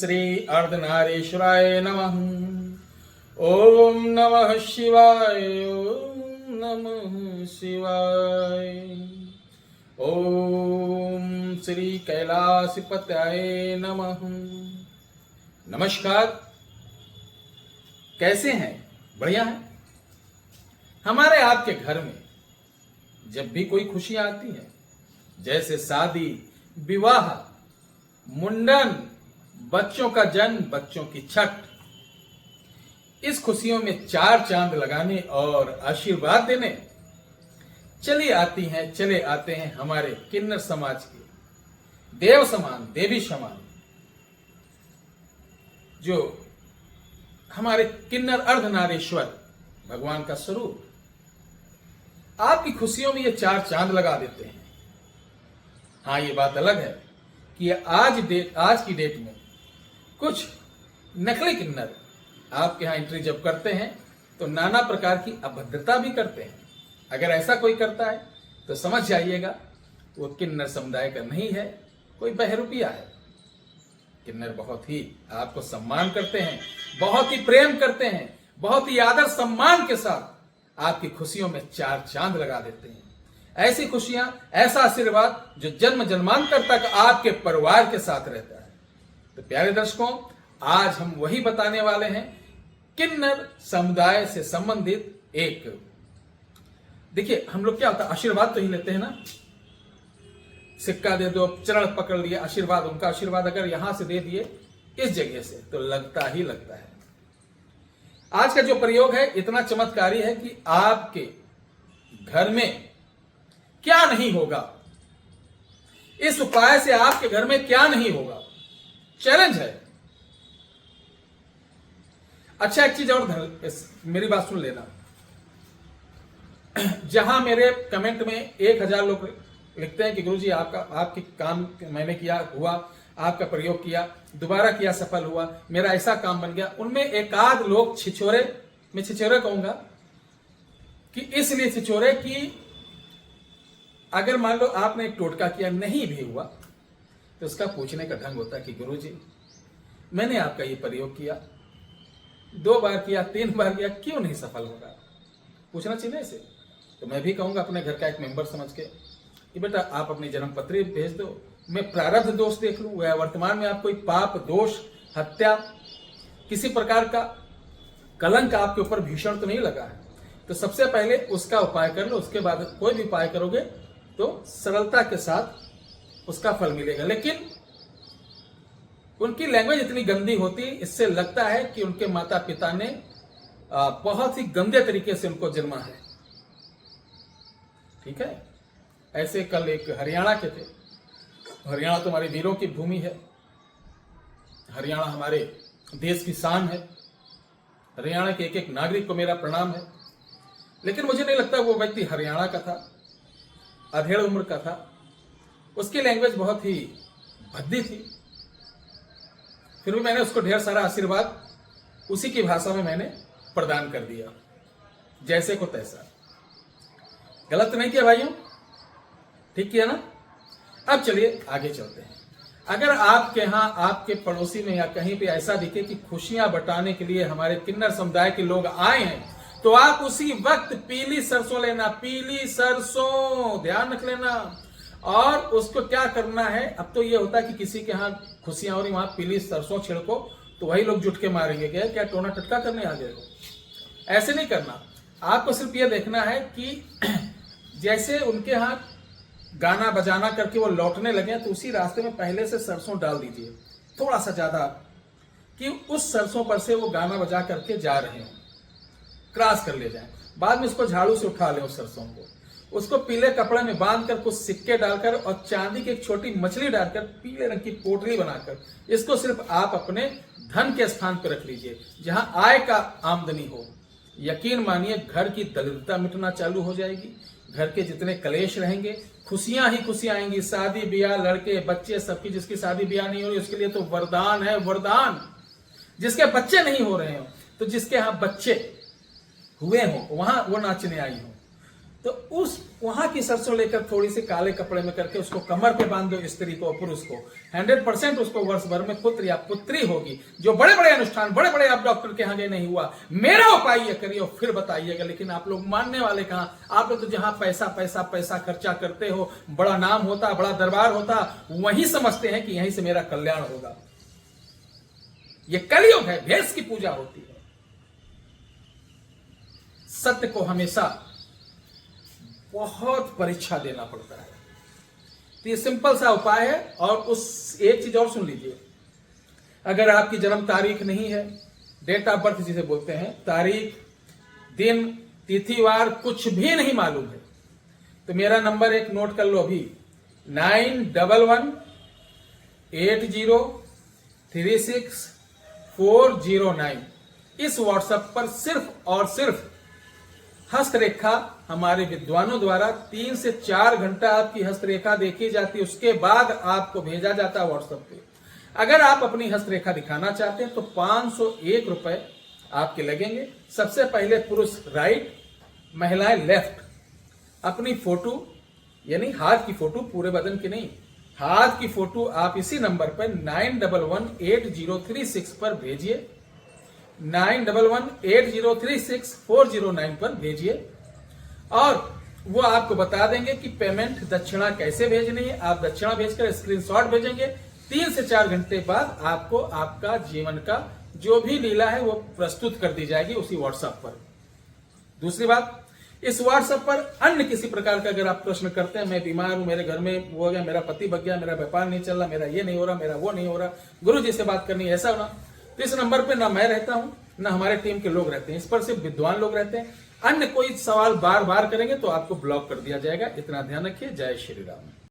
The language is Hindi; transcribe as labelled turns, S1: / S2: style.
S1: श्री अर्धनारीश्वराय नमः। ओम नमः शिवाय, ओम नमः शिवाय। ओम श्री कैलाशपतये नमः। नमस्कार, कैसे हैं? बढ़िया हैं? हमारे आपके घर में जब भी कोई खुशी आती है, जैसे शादी, विवाह, मुंडन, बच्चों का जन्म, बच्चों की छठ, इस खुशियों में चार चांद लगाने और आशीर्वाद देने चले आते हैं हमारे किन्नर समाज के देव समान, देवी समान, जो हमारे किन्नर अर्धनारीश्वर भगवान का स्वरूप। आपकी खुशियों में ये चार चांद लगा देते हैं। हाँ, ये बात अलग है कि आज की डेट में कुछ नकली किन्नर आपके यहाँ एंट्री जब करते हैं तो नाना प्रकार की अभद्रता भी करते हैं। अगर ऐसा कोई करता है तो समझ जाइएगा वो किन्नर समुदाय का नहीं है, कोई बहरूपिया है। किन्नर बहुत ही आपको सम्मान करते हैं, बहुत ही प्रेम करते हैं, बहुत ही आदर सम्मान के साथ आपकी खुशियों में चार चांद लगा देते हैं। ऐसी खुशियां, ऐसा आशीर्वाद जो जन्म जन्मांतर तक आपके परिवार के साथ रहता है। तो प्यारे दर्शकों, आज हम वही बताने वाले हैं, किन्नर समुदाय से संबंधित एक, देखिए हम लोग क्या होता है, आशीर्वाद तो ही लेते हैं ना, सिक्का दे दो, चरण पकड़ लिए, आशीर्वाद, उनका आशीर्वाद अगर यहां से दे दिए इस जगह से तो लगता ही लगता है। आज का जो प्रयोग है इतना चमत्कारी है कि आपके घर में क्या नहीं होगा, इस उपाय से आपके घर में क्या नहीं होगा, चैलेंज है। अच्छा, एक चीज और मेरी बात सुन लेना। जहां मेरे कमेंट में 1000 लोग लिखते हैं कि गुरुजी आपके काम मैंने किया, हुआ, आपका प्रयोग किया, दोबारा किया, सफल हुआ, मेरा ऐसा काम बन गया, उनमें एक आध लोग छिछोरे, मैं छिछोरे कहूंगा कि इसलिए छिछोरे कि अगर मान लो आपने एक टोटका किया, नहीं भी हुआ, तो उसका पूछने का ढंग होता है कि गुरुजी मैंने आपका ये प्रयोग किया, 2 बार किया, 3 बार किया, क्यों नहीं सफल होगा? पूछना चाहिए इसे। तो मैं भी कहूंगा अपने घर का एक मेंबर समझ के कि बेटा आप अपनी जन्म पत्री भेज दो, मैं प्रारब्ध दोष देख लूं, वह वर्तमान में आप कोई पाप, दोष, हत्या, किसी प्रकार का कलंक आपके ऊपर भीषण तो नहीं लगा है। तो सबसे पहले उसका उपाय कर लो, उसके बाद कोई भी उपाय करोगे तो सरलता के साथ उसका फल मिलेगा। लेकिन उनकी लैंग्वेज इतनी गंदी होती, इससे लगता है कि उनके माता पिता ने बहुत ही गंदे तरीके से उनको जन्मा है। ठीक है, ऐसे कल एक हरियाणा के थे। हरियाणा तो हमारे वीरों की भूमि है, हरियाणा हमारे देश की शान है, हरियाणा के एक एक नागरिक को मेरा प्रणाम है। लेकिन मुझे नहीं लगता वो व्यक्ति हरियाणा का था, अधेड़ उम्र का था, उसकी लैंग्वेज बहुत ही भद्दी थी। फिर भी मैंने उसको ढेर सारा आशीर्वाद उसी की भाषा में मैंने प्रदान कर दिया, जैसे को तैसा। गलत नहीं किया भाइयों, ठीक किया ना? अब चलिए आगे चलते हैं। अगर आपके यहाँ, आपके पड़ोसी में या कहीं पे ऐसा दिखे कि खुशियां बटाने के लिए हमारे किन्नर समुदाय के लोग आए हैं, तो आप उसी वक्त पीली सरसों लेना, पीली सरसों, ध्यान रख लेना। और उसको क्या करना है, अब तो ये होता है कि किसी के यहाँ खुशियां हो रही, वहां पीली सरसों छिड़को तो वही लोग जुट के मारेंगे, क्या टोना टटका करने आ गए हो? ऐसे नहीं करना। आपको सिर्फ ये देखना है कि जैसे उनके यहाँ गाना बजाना करके वो लौटने लगे तो उसी रास्ते में पहले से सरसों डाल दीजिए, थोड़ा सा ज्यादा, कि उस सरसों पर से वो गाना बजा करके जा रहे हो, क्रॉस कर ले जाएं। बाद में उसको झाड़ू से उठा लें, उस सरसों को, उसको पीले कपड़े में बांधकर कुछ सिक्के डालकर और चांदी की एक छोटी मछली डालकर पीले रंग की पोटली बनाकर इसको सिर्फ आप अपने धन के स्थान पर रख लीजिए, जहां आय का आमदनी हो। यकीन मानिए घर की दरिद्रता मिटना चालू हो जाएगी, घर के जितने कलेश रहेंगे, खुशियां ही खुशियां आएंगी। शादी ब्याह, लड़के बच्चे, सबकी, जिसकी शादी ब्याह नहीं हो रही उसके लिए तो वरदान है, वरदान। जिसके बच्चे नहीं हो रहे हो, तो जिसके यहाँ बच्चे हुए हो वहां वो नाचने आई हो, तो उस वहां की सरसों लेकर थोड़ी सी काले कपड़े में करके उसको कमर पे बांध दो, स्त्री को, पुरुष को। 100% उसको वर्ष भर में पुत्र या पुत्री होगी। जो बड़े बड़े अनुष्ठान, बड़े बड़े आप डॉक्टर के यहाँ गए, नहीं हुआ, मेरा उपाय ये करिए और फिर बताइएगा। लेकिन आप लोग मानने वाले कहाँ? आप लोग तो जहां पैसा पैसा पैसा खर्चा करते हो, बड़ा नाम होता, बड़ा दरबार होता, वहीं समझते हैं कि यहीं से मेरा कल्याण होगा। ये कलयुग है, भैंस की पूजा होती है। सत्य को हमेशा बहुत परीक्षा देना पड़ता है। तो ये सिंपल सा उपाय है। और उस एक चीज और सुन लीजिए, अगर आपकी जन्म तारीख नहीं है, डेट ऑफ बर्थ जिसे बोलते हैं, तारीख, दिन, तिथि, वार कुछ भी नहीं मालूम है, तो मेरा नंबर एक नोट कर लो अभी, 9111836409। इस व्हाट्सएप पर सिर्फ और सिर्फ हस्तरेखा हमारे विद्वानों द्वारा 3 से 4 घंटा आपकी हस्तरेखा देखी जाती है, उसके बाद आपको भेजा जाता है व्हाट्सएप पे। अगर आप अपनी हस्तरेखा दिखाना चाहते हैं तो 501 रुपए आपके लगेंगे। सबसे पहले पुरुष राइट, महिलाएं लेफ्ट, अपनी फोटो यानी हाथ की फोटो, पूरे बदन की नहीं, हाथ की फोटो आप इसी नंबर पर 9118036409 पर भेजिए, 9118036409 पर भेजिए, और वो आपको बता देंगे कि पेमेंट दक्षिणा कैसे भेजनी है। आप दक्षिणा भेजकर स्क्रीनशॉट भेजेंगे, 3 से 4 घंटे बाद आपको आपका जीवन का जो भी लीला है वो प्रस्तुत कर दी जाएगी उसी व्हाट्सएप पर। दूसरी बात, इस व्हाट्सएप पर अन्य किसी प्रकार का अगर आप प्रश्न करते हैं, मैं बीमार हूं, मेरे घर में वो हो गया, मेरा पति भग गया, मेरा व्यापार नहीं चल रहा, मेरा ये नहीं हो रहा, मेरा वो नहीं हो रहा, गुरु जी से बात करनी है, ऐसा होना, तो इस नंबर पे ना मैं रहता हूं ना हमारे टीम के लोग रहते हैं, इस पर सिर्फ विद्वान लोग रहते हैं। अन्य कोई सवाल बार बार करेंगे तो आपको ब्लॉक कर दिया जाएगा। इतना ध्यान रखिए। जय श्री राम।